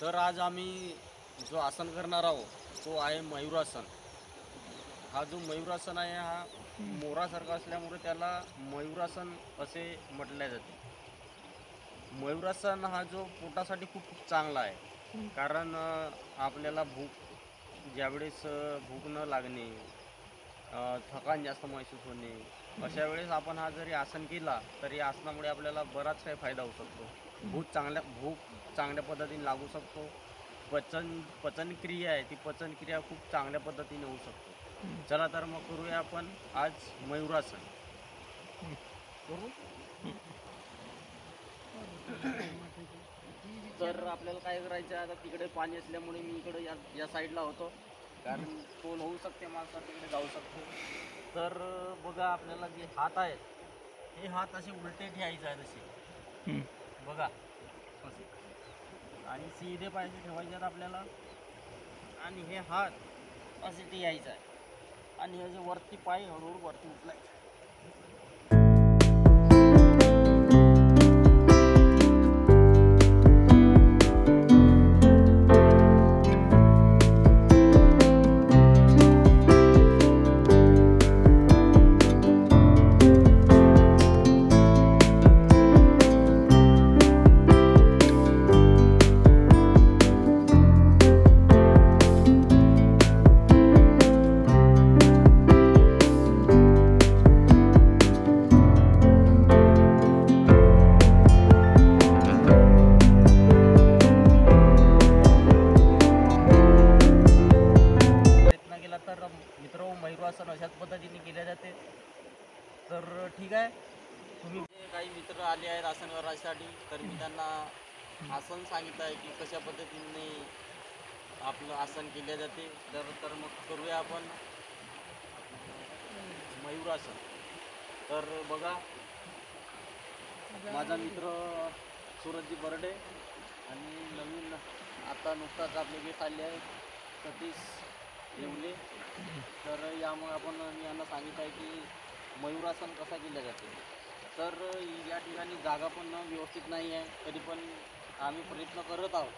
तर आज आम्ही जो आसन करणार आहोत तो आहे मयूरासन। हा जो मयूरासन आहे हा मोरासारखा असल्यामुळे त्याला मयूरासन असे म्हटले जाते। मयूरासन हा जो पोटासाठी खूप चांगला आहे, कारण आपल्याला ज्यावेळेस भूक न लागणे, थकान जास्त महसूस होणे, अशा वेळेस आपण हा जरी आसन केला तर या आसनामुळे आपल्याला बराच काही फायदा होऊ शकतो। भूक चांगल्या पद्धतीने लागू शकतो। पचनक्रिया आहे ती पचनक्रिया खूप चांगल्या पद्धतीने होऊ शकतो। चला तर मग करूया आपण आज मयूरासन। करू तर आपल्याला काय करायचं आहे, आता तिकडे पाणी असल्यामुळे मी इकडे या साईडला होतो, कारण तोल होऊ शकते माणसा तिकडे जाऊ शकतो। तर बघा आपल्याला जे हात आहेत हे हात असे उलटे ठेवायचे आहेत असे, बघा असे, आणि सीधे पायाचे ठेवायचे आहेत आपल्याला, आणि हे हात असे ते यायचं आहे, आणि हे जे वरती पाय हळूहळू वरती उचलायचे। तर मित्र मयूरासन अशाच पद्धतीने केले जाते। तर ठीक आहे, तुम्ही काही मित्र आले आहेत आसन करायसाठी, तर मी त्यांना आसन सांगितलं आहे की कशा पद्धतीने आपलं आसन केले जाते। तर मग करूया आपण मयूरासन। तर बघा माझा मित्र सूरजजी बर्डे आणि नवीन आता नुकताच आपले गेस्ट आले आहेत सतीश येवले। तर यामुळे आपण मी यांना सांगितलं आहे की मयूरासन कसा केला जाते। तर या ठिकाणी जागा पण व्यवस्थित नाही आहे, तरी पण आम्ही प्रयत्न करत आहोत।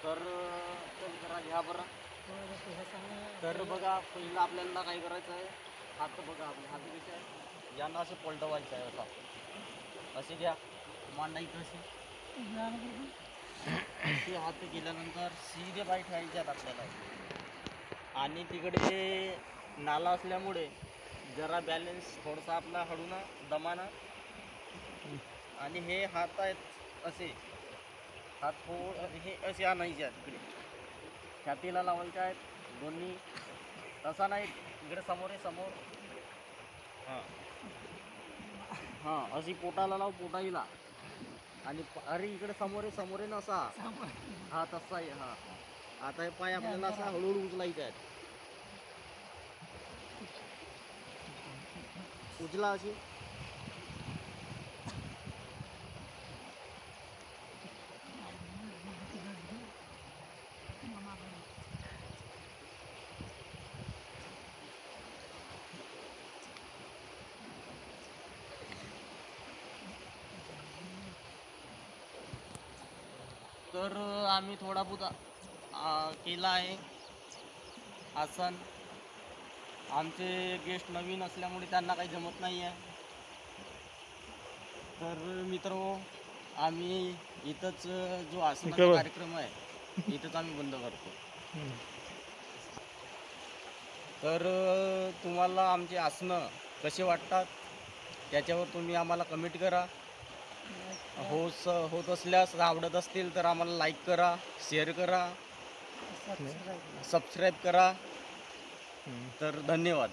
तर जरा घ्या बरं। तर बघा पहिलं आपल्याला काय करायचं आहे, हात बघा आपले हात कसे आहे, यांना असे पलटवायचं आहे, असा असे घ्या, मांडा इथं असे हात केल्यानंतर सीधे पाय ठेवायचे आहेत आपल्याला, आणि तिकडे नाला असल्यामुळे जरा बॅलेन्स थोडासा आपला हळूना दमाना, आणि हे हात आहेत असे हात हे असे आणायचे आहेत, इकडे छातीला लावायचे आहेत दोन्ही, तसा नाही इकडे समोर आहे समोर, हां हां अशी पोटाला लाव, पोटाईला, आणि अरे इकडे समोर आहे ना असा, हा तसा आहे, हा। आता हे पाय आपल्याला असा हळूहळू उचलायचे आहेत, उचला अशी। तर आम्ही थोडा बहुत केला आहे आसन। आमचे गेस्ट नवीन असल्यामुळे त्यांना काही जमत नाही आहे। तर मित्रो आम्ही इथंच जो आसनाचा कार्यक्रम आहे इथंच आम्ही बंद करतो। तर तुम्हाला आमचे आसनं कसे वाटतात त्याच्यावर तुम्ही आम्हाला कमेंट करा। होत असल्यास आवडत असतील तर आम्हाला लाईक करा, शेअर करा, सबस्क्राईब करा। तर धन्यवाद।